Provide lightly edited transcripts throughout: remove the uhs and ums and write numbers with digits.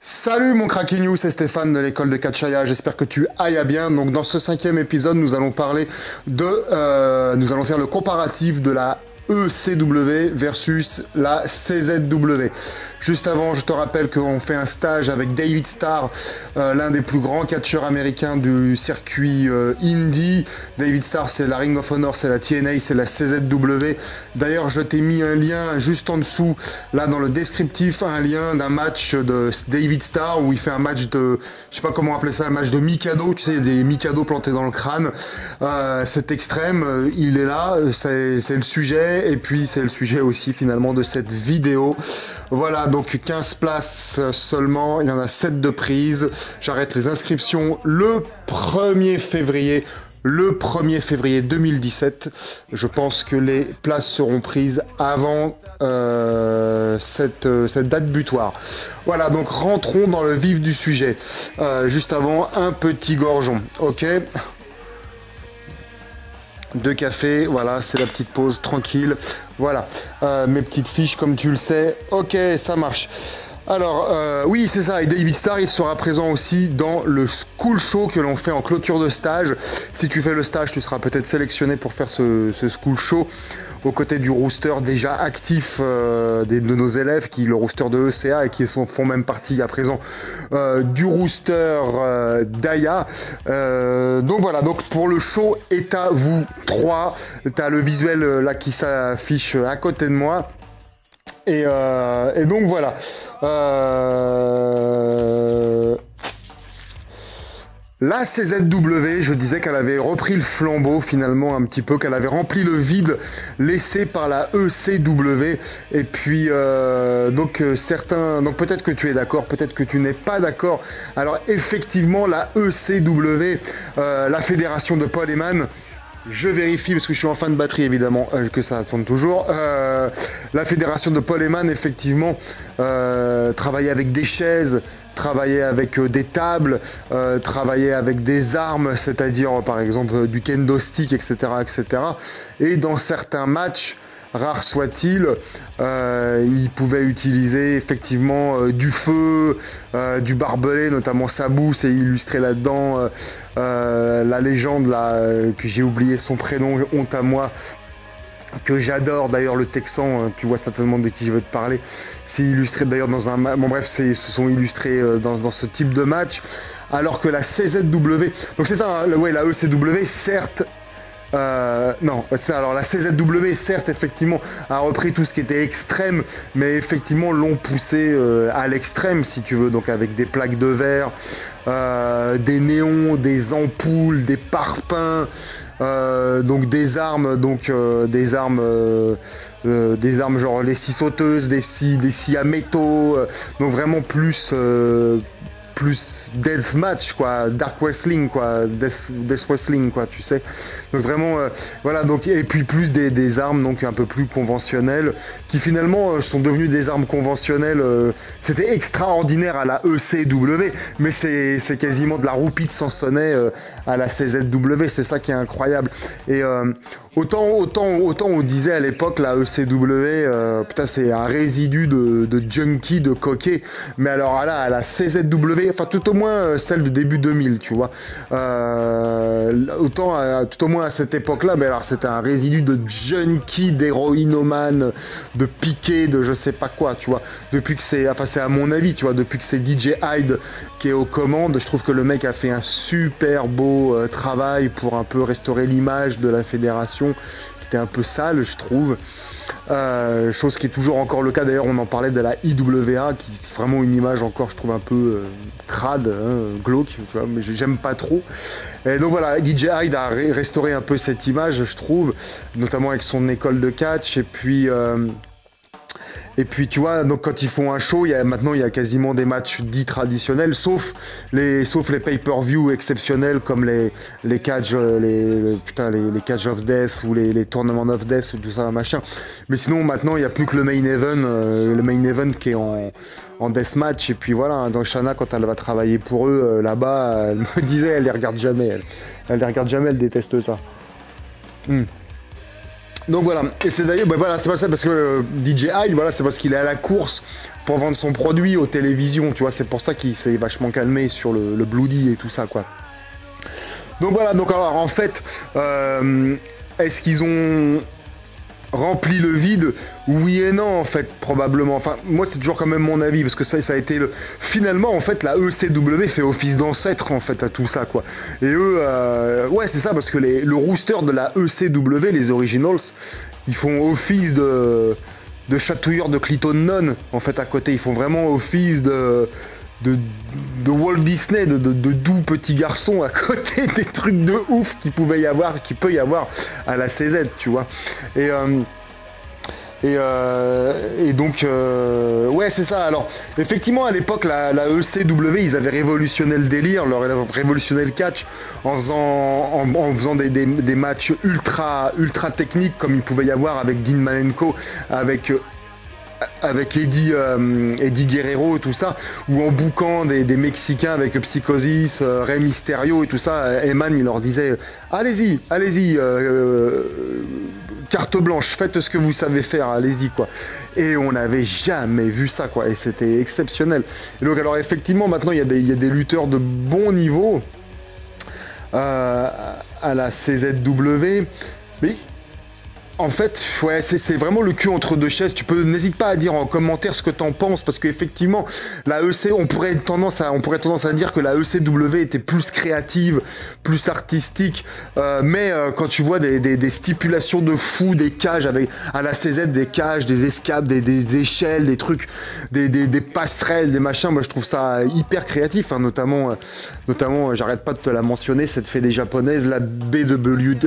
Salut mon Cracky News, c'est Stéphane de l'école de Catchaya, j'espère que tu ailles bien. Donc dans ce 5e épisode, nous allons parler nous allons faire le comparatif de la ECW versus la CZW. Juste avant, je te rappelle qu'on fait un stage avec David Starr, l'un des plus grands catcheurs américains du circuit indie. David Starr, c'est la Ring of Honor, c'est la TNA, c'est la CZW. D'ailleurs, je t'ai mis un lien juste en dessous, là dans le descriptif, un lien d'un match de David Starr où il fait un match de, je sais pas comment appeler ça, un match de Mikado, tu sais, il y a des Mikado plantés dans le crâne. C'est extrême, il est là, c'est le sujet. Et puis c'est le sujet aussi finalement de cette vidéo. Voilà, donc 15 places seulement, il y en a 7 de prise. J'arrête les inscriptions le 1er février. Le 1er février 2017. Je pense que les places seront prises avant cette date butoir. Voilà, donc rentrons dans le vif du sujet. Juste avant, un petit gorgeon, ok ? 2 cafés, voilà, c'est la petite pause tranquille. Voilà, mes petites fiches comme tu le sais. Ok, ça marche. Alors, oui, c'est ça, et David Starr, il sera présent aussi dans le School Show que l'on fait en clôture de stage. Si tu fais le stage, tu seras peut-être sélectionné pour faire ce School Show aux côtés du rooster déjà actif de nos élèves, le rooster de ECA, et qui font même partie à présent du rooster d'Aya. Donc voilà, donc pour le show est à vous 3. Tu as le visuel là qui s'affiche à côté de moi. Et donc voilà. La CZW, je disais qu'elle avait repris le flambeau finalement un petit peu, qu'elle avait rempli le vide laissé par la ECW. Et puis donc peut-être que tu es d'accord, peut-être que tu n'es pas d'accord. Alors effectivement, la ECW, la fédération de Paul Heyman. Je vérifie parce que je suis en fin de batterie évidemment que ça tourne toujours. La fédération de Paul Heyman effectivement travaillait avec des chaises, travailler avec des tables, travailler avec des armes, c'est-à-dire par exemple du kendo stick, etc., etc. Et dans certains matchs, rares soit-il, il pouvait utiliser effectivement du feu, du barbelé, notamment Sabu, c'est illustré là-dedans, la légende là, que j'ai oublié son prénom, honte à moi, que j'adore d'ailleurs, le Texan, tu vois certainement de qui je veux te parler, c'est illustré d'ailleurs dans un match, bon bref, se sont illustrés dans ce type de match, alors que la CZW, donc c'est ça, hein, ouais, la ECW, certes, non, alors la CZW, certes, effectivement, a repris tout ce qui était extrême, mais effectivement l'ont poussé à l'extrême, si tu veux, donc avec des plaques de verre, des néons, des ampoules, des parpaings, donc des armes, des armes genre les scies sauteuses, des scies à métaux, donc vraiment plus deathmatch quoi, dark wrestling quoi, death wrestling quoi, tu sais. Donc vraiment voilà, donc et puis plus des armes donc un peu plus conventionnelles qui finalement sont devenues des armes conventionnelles. C'était extraordinaire à la ECW, mais c'est quasiment de la roupie de Sansonnet à la CZW, c'est ça qui est incroyable. Et Autant on disait à l'époque la ECW, putain c'est un résidu de junkie, de coquet, mais alors là à la CZW, enfin tout au moins celle de début 2000, tu vois, tout au moins à cette époque-là, mais alors c'était un résidu de junkie, d'héroïnomane, de piqué, de je sais pas quoi, tu vois, depuis que c'est à mon avis, tu vois, depuis que c'est DJ Hyde qui est aux commandes, je trouve que le mec a fait un super beau travail pour un peu restaurer l'image de la fédération, qui était un peu sale, je trouve. Chose qui est toujours encore le cas, d'ailleurs on en parlait de la IWA, qui est vraiment une image encore, je trouve, un peu crade, hein, glauque, tu vois, mais j'aime pas trop. Et donc voilà, DJ Hyde a restauré un peu cette image, je trouve, notamment avec son école de catch, et puis tu vois, donc quand ils font un show, maintenant il y a quasiment des matchs dits traditionnels, sauf les pay-per-view exceptionnels comme les catch, les catch of death ou les tournaments of death ou tout ça machin. Mais sinon maintenant il n'y a plus que le main event qui est en deathmatch. Et puis voilà, dans Shana, quand elle va travailler pour eux là-bas, elle me disait, elle les regarde jamais, elle déteste ça. Donc voilà, et c'est d'ailleurs, bah voilà, c'est pas ça parce que DJ Hyde, voilà, c'est parce qu'il est à la course pour vendre son produit aux télévisions, tu vois, c'est pour ça qu'il s'est vachement calmé sur le Bloody et tout ça, quoi. Donc voilà, donc alors en fait, est-ce qu'ils ont rempli le vide? Oui et non, en fait, probablement. Enfin, moi, c'est toujours quand même mon avis, parce que ça a été le... Finalement, en fait, la ECW fait office d'ancêtre, en fait, à tout ça, quoi. Et eux, ouais, c'est ça, parce que le rooster de la ECW, les Originals, ils font office de chatouilleurs de Clinton Non, en fait, à côté. Ils font vraiment office de Walt Disney, de doux petits garçons à côté des trucs de ouf qu'il peut y avoir à la CZ, tu vois. Et donc, ouais, c'est ça. Alors, effectivement, à l'époque, la ECW, ils avaient révolutionné le délire, leur révolutionné le catch en faisant des matchs ultra techniques, comme il pouvait y avoir avec Dean Malenko, avec Eddie Guerrero et tout ça, ou en bouquant des Mexicains avec Psychosis, Rey Mysterio et tout ça. Eman, il leur disait allez-y, carte blanche, faites ce que vous savez faire, allez-y, quoi. Et on n'avait jamais vu ça, quoi, et c'était exceptionnel. Et donc, alors effectivement, maintenant il y a des lutteurs de bon niveau à la CZW, mais en fait, ouais, c'est vraiment le cul entre deux chaises. N'hésite pas à dire en commentaire ce que t'en penses, parce qu'effectivement, la EC, on pourrait tendance à dire que la ECW était plus créative, plus artistique, mais quand tu vois des stipulations de fou, des cages à la CZ, des cages, des escapes, des échelles, des trucs, des passerelles, des machins, moi je trouve ça hyper créatif, hein, notamment, j'arrête pas de te la mentionner, cette fédé japonaise, la BJW,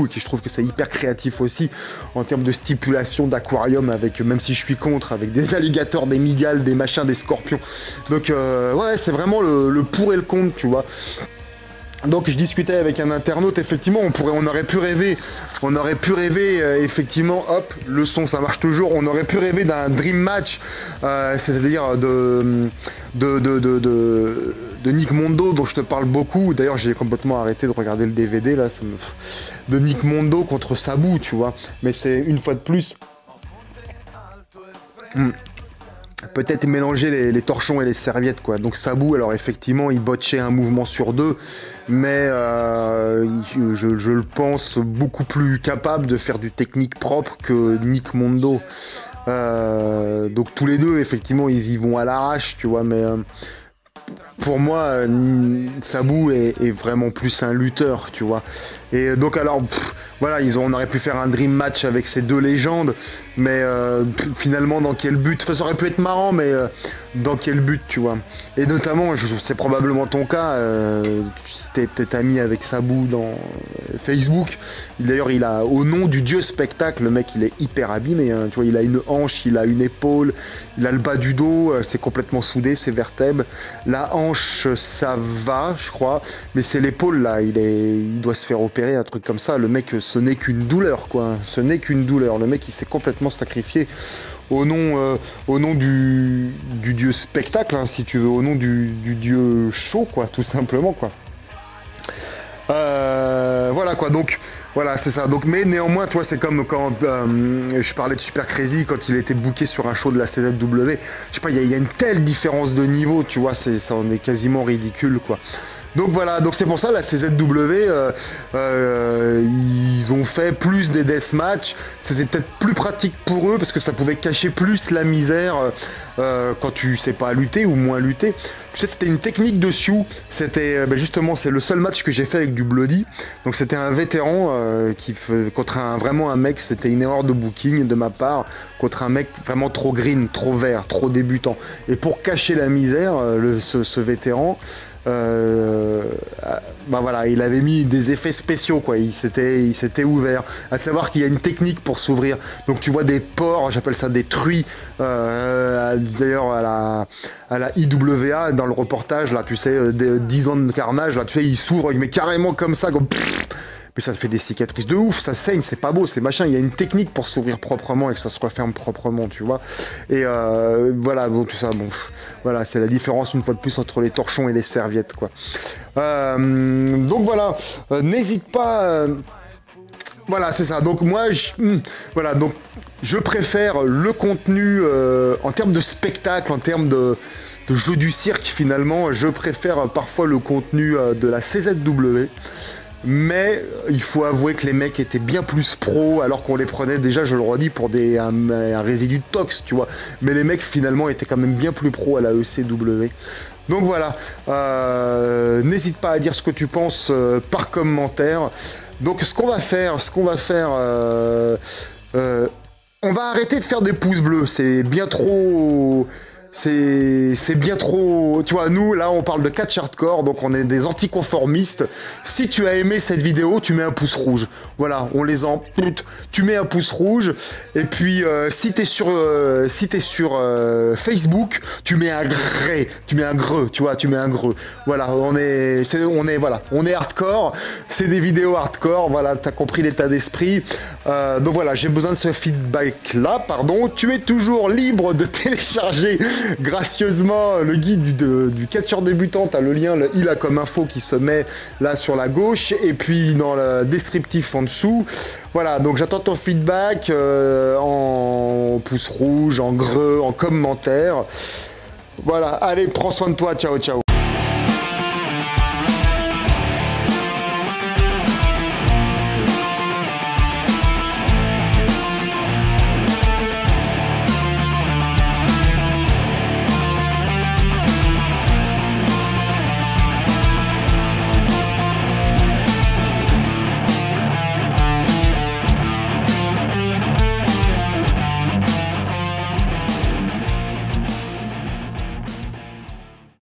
qui je trouve que c'est hyper créatif aussi en termes de stipulation d'aquarium, avec, même si je suis contre, avec des alligators, des migales, des machins, des scorpions. Donc ouais, c'est vraiment le pour et le contre, tu vois. Donc je discutais avec un internaute, effectivement, on aurait pu rêver, effectivement, hop, le son ça marche toujours, on aurait pu rêver d'un dream match, c'est-à-dire de Nick Mondo, dont je te parle beaucoup. D'ailleurs, j'ai complètement arrêté de regarder le DVD, là, de Nick Mondo contre Sabu, tu vois. Mais c'est, une fois de plus, peut-être mélanger les torchons et les serviettes, quoi. Donc Sabu, alors effectivement, il botchait un mouvement sur deux, mais je le pense beaucoup plus capable de faire du technique propre que Nick Mondo. Donc tous les deux, effectivement, ils y vont à l'arrache, tu vois, mais pour moi, Sabu est vraiment plus un lutteur, tu vois. Et donc alors, voilà, on aurait pu faire un dream match avec ces deux légendes, mais finalement, dans quel but? Enfin, ça aurait pu être marrant, mais dans quel but, tu vois? Et notamment, c'est probablement ton cas, t'es peut-être ami avec Sabu dans Facebook. D'ailleurs, il a, au nom du dieu spectacle, le mec, il est hyper abîmé, hein, tu vois, il a une hanche, il a une épaule, il a le bas du dos, c'est complètement soudé, ses vertèbres. La hanche, ça va, je crois, mais c'est l'épaule, là, il doit se faire opérer, un truc comme ça. Le mec, ce n'est qu'une douleur, quoi. Ce n'est qu'une douleur. Le mec, il s'est complètement sacrifié au nom du dieu spectacle, hein, si tu veux, au nom du dieu show, quoi, tout simplement, quoi. Voilà, quoi, donc... Voilà, c'est ça. Donc, mais néanmoins, toi, c'est comme quand je parlais de Super Crazy, quand il était booké sur un show de la CZW. Je sais pas, il y a une telle différence de niveau, tu vois, ça en est quasiment ridicule, quoi. Donc voilà, donc c'est pour ça la CZW, ils ont fait plus des deathmatch. C'était peut-être plus pratique pour eux parce que ça pouvait cacher plus la misère quand tu sais pas lutter ou moins lutter. Tu sais, c'était une technique de Sioux. C'était justement, c'est le seul match que j'ai fait avec du Bloody. Donc c'était un vétéran contre vraiment un mec. C'était une erreur de booking de ma part contre un mec vraiment trop green, trop vert, trop débutant. Et pour cacher la misère, ce vétéran. Voilà, il avait mis des effets spéciaux, quoi. Il s'était ouvert. À savoir qu'il y a une technique pour s'ouvrir. Donc tu vois des porcs, j'appelle ça des truies. D'ailleurs à la IWA dans le reportage là, tu sais, 10 ans de carnage là, tu sais, il s'ouvre mais carrément comme ça, comme. Mais ça te fait des cicatrices de ouf, ça saigne, c'est pas beau, c'est machin. Il y a une technique pour s'ouvrir proprement et que ça se referme proprement, tu vois. Et voilà, bon, tout ça, bon, voilà, c'est la différence une fois de plus entre les torchons et les serviettes, quoi. Donc voilà, n'hésite pas. Voilà, c'est ça. Donc moi, voilà, donc je préfère le contenu en termes de spectacle, en termes de jeu du cirque finalement. Je préfère parfois le contenu de la CZW. Mais il faut avouer que les mecs étaient bien plus pros, alors qu'on les prenait déjà, je le redis, pour un résidu de tox, tu vois. Mais les mecs finalement étaient quand même bien plus pros à la ECW. Donc voilà, n'hésite pas à dire ce que tu penses par commentaire. Donc ce qu'on va faire, on va arrêter de faire des pouces bleus, c'est bien trop... C'est bien trop... Tu vois, nous, là, on parle de catch hardcore, donc on est des anticonformistes. Si tu as aimé cette vidéo, tu mets un pouce rouge. Voilà, on les empute. Tu mets un pouce rouge. Et puis, si t'es sur, Facebook, tu mets un gré. Tu mets un greux, tu vois, tu mets un greux. Voilà, on est hardcore. C'est des vidéos hardcore. Voilà, t'as compris l'état d'esprit. Donc voilà, j'ai besoin de ce feedback-là, pardon. Tu es toujours libre de télécharger gracieusement le guide du catcheur débutant. T'as le lien, il a comme info qui se met là sur la gauche et puis dans le descriptif en dessous. Voilà, donc j'attends ton feedback en pouce rouge, en greu, en commentaire. Voilà, allez, prends soin de toi, ciao ciao.